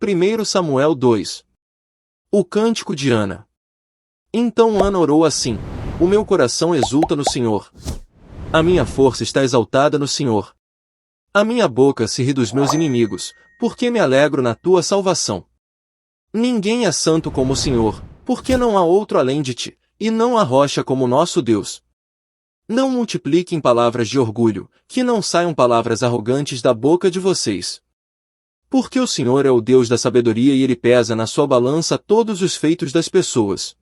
1 Samuel 2. O cântico de Ana. Então Ana orou assim: o meu coração exulta no Senhor. A minha força está exaltada no Senhor. A minha boca se ri dos meus inimigos, porque me alegro na tua salvação. Ninguém é santo como o Senhor, porque não há outro além de ti, e não há rocha como nosso Deus. Não multipliquem palavras de orgulho, que não saiam palavras arrogantes da boca de vocês. Porque o Senhor é o Deus da sabedoria e Ele pesa na sua balança todos os feitos das pessoas.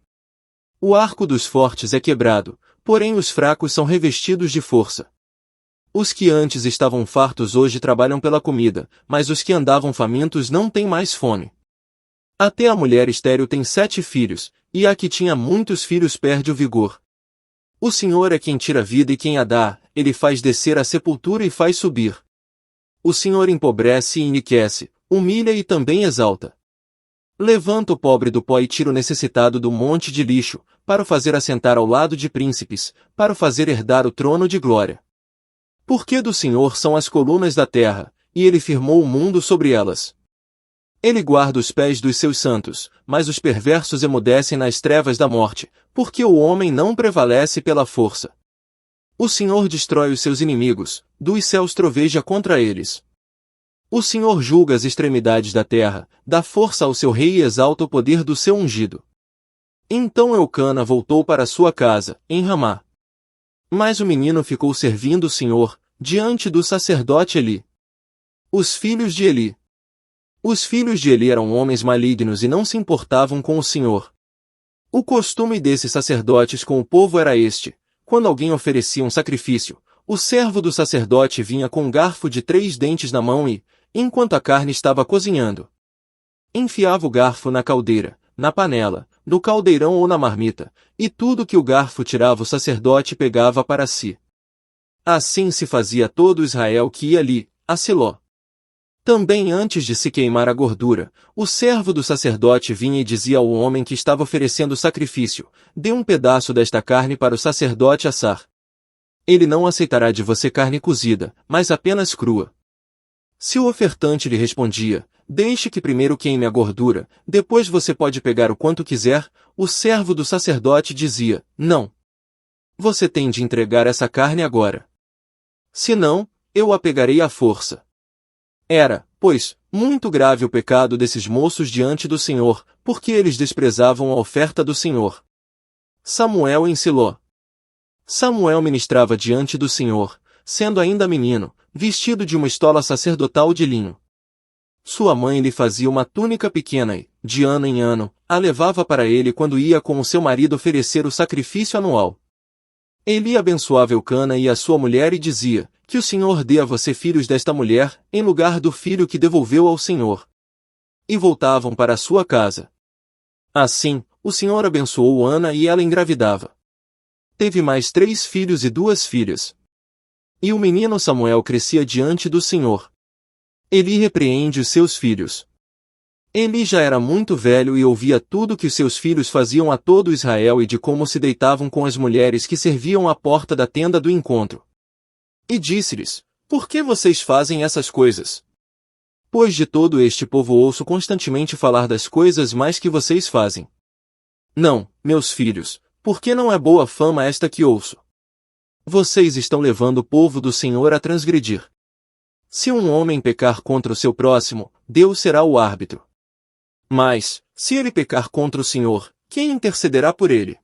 O arco dos fortes é quebrado, porém os fracos são revestidos de força. Os que antes estavam fartos hoje trabalham pela comida, mas os que andavam famintos não têm mais fome. Até a mulher estéril tem 7 filhos, e a que tinha muitos filhos perde o vigor. O Senhor é quem tira a vida e quem a dá, Ele faz descer a sepultura e faz subir. O Senhor empobrece e enriquece, humilha e também exalta. Levanta o pobre do pó e tira o necessitado do monte de lixo, para o fazer assentar ao lado de príncipes, para o fazer herdar o trono de glória. Porque do Senhor são as colunas da terra, e Ele firmou o mundo sobre elas. Ele guarda os pés dos seus santos, mas os perversos emudecem nas trevas da morte, porque o homem não prevalece pela força. O Senhor destrói os seus inimigos, dos céus troveja contra eles. O Senhor julga as extremidades da terra, dá força ao seu rei e exalta o poder do seu ungido. Então Eucana voltou para sua casa, em Ramá. Mas o menino ficou servindo o Senhor, diante do sacerdote Eli. Os filhos de Eli. Os filhos de Eli eram homens malignos e não se importavam com o Senhor. O costume desses sacerdotes com o povo era este: quando alguém oferecia um sacrifício, o servo do sacerdote vinha com um garfo de 3 dentes na mão e, enquanto a carne estava cozinhando, enfiava o garfo na caldeira, na panela, no caldeirão ou na marmita, e tudo que o garfo tirava o sacerdote pegava para si. Assim se fazia todo Israel que ia ali, a Siló. Também antes de se queimar a gordura, o servo do sacerdote vinha e dizia ao homem que estava oferecendo o sacrifício: dê um pedaço desta carne para o sacerdote assar. Ele não aceitará de você carne cozida, mas apenas crua. Se o ofertante lhe respondia: deixe que primeiro queime a gordura, depois você pode pegar o quanto quiser, o servo do sacerdote dizia: não. Você tem de entregar essa carne agora. Senão, eu a pegarei à força. Era, pois, muito grave o pecado desses moços diante do Senhor, porque eles desprezavam a oferta do Senhor. Samuel em Siló. Samuel ministrava diante do Senhor, sendo ainda menino, vestido de uma estola sacerdotal de linho. Sua mãe lhe fazia uma túnica pequena e, de ano em ano, a levava para ele quando ia com o seu marido oferecer o sacrifício anual. Eli abençoava Eucana e a sua mulher e dizia: que o Senhor dê a você filhos desta mulher, em lugar do filho que devolveu ao Senhor. E voltavam para a sua casa. Assim, o Senhor abençoou Ana e ela engravidava. Teve mais 3 filhos e 2 filhas. E o menino Samuel crescia diante do Senhor. Eli repreende os seus filhos. Eli já era muito velho e ouvia tudo que os seus filhos faziam a todo Israel e de como se deitavam com as mulheres que serviam à porta da tenda do encontro. E disse-lhes: por que vocês fazem essas coisas? Pois de todo este povo ouço constantemente falar das coisas mais que vocês fazem. Não, meus filhos, porque não é boa fama esta que ouço. Vocês estão levando o povo do Senhor a transgredir. Se um homem pecar contra o seu próximo, Deus será o árbitro. Mas, se ele pecar contra o Senhor, quem intercederá por ele?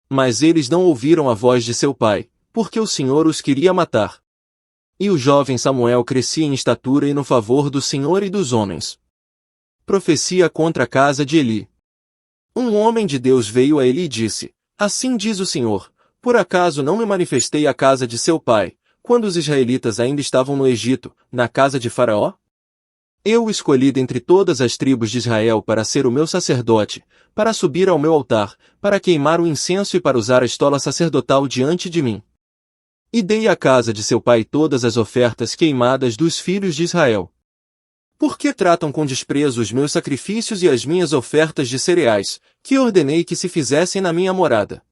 Mas eles não ouviram a voz de seu pai, porque o Senhor os queria matar. E o jovem Samuel crescia em estatura e no favor do Senhor e dos homens. Profecia contra a casa de Eli. Um homem de Deus veio a Eli e disse: assim diz o Senhor, por acaso não me manifestei à casa de seu pai, quando os israelitas ainda estavam no Egito, na casa de Faraó? Eu o escolhi dentre todas as tribos de Israel para ser o meu sacerdote, para subir ao meu altar, para queimar o incenso e para usar a estola sacerdotal diante de mim. E dei à casa de seu pai todas as ofertas queimadas dos filhos de Israel. Por que tratam com desprezo os meus sacrifícios e as minhas ofertas de cereais, que ordenei que se fizessem na minha morada?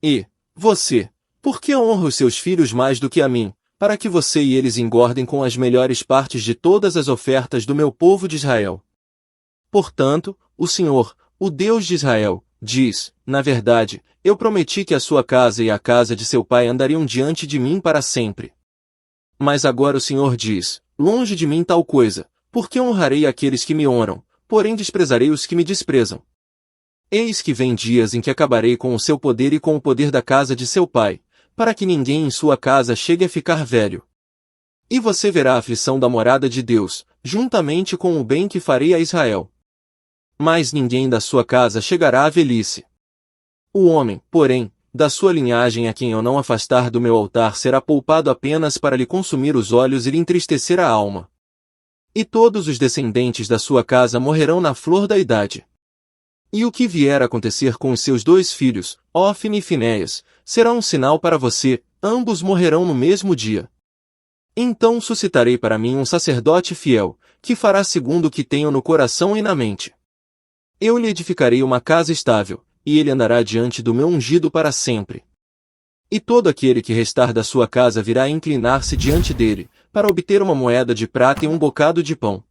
E, você, por que honra os seus filhos mais do que a mim, para que você e eles engordem com as melhores partes de todas as ofertas do meu povo de Israel? Portanto, o Senhor, o Deus de Israel, diz: na verdade, eu prometi que a sua casa e a casa de seu pai andariam diante de mim para sempre. Mas agora o Senhor diz: longe de mim tal coisa, porque honrarei aqueles que me honram, porém desprezarei os que me desprezam. Eis que vem dias em que acabarei com o seu poder e com o poder da casa de seu pai, para que ninguém em sua casa chegue a ficar velho. E você verá a aflição da morada de Deus, juntamente com o bem que farei a Israel. Mas ninguém da sua casa chegará à velhice. O homem, porém, da sua linhagem a quem eu não afastar do meu altar será poupado apenas para lhe consumir os olhos e lhe entristecer a alma. E todos os descendentes da sua casa morrerão na flor da idade. E o que vier a acontecer com os seus 2 filhos, Ófine e Finéias, será um sinal para você, ambos morrerão no mesmo dia. Então suscitarei para mim um sacerdote fiel, que fará segundo o que tenho no coração e na mente. Eu lhe edificarei uma casa estável, e ele andará diante do meu ungido para sempre. E todo aquele que restar da sua casa virá inclinar-se diante dele, para obter uma moeda de prata e um bocado de pão.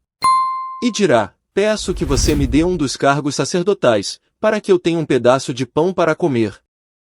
E dirá: peço que você me dê um dos cargos sacerdotais, para que eu tenha um pedaço de pão para comer,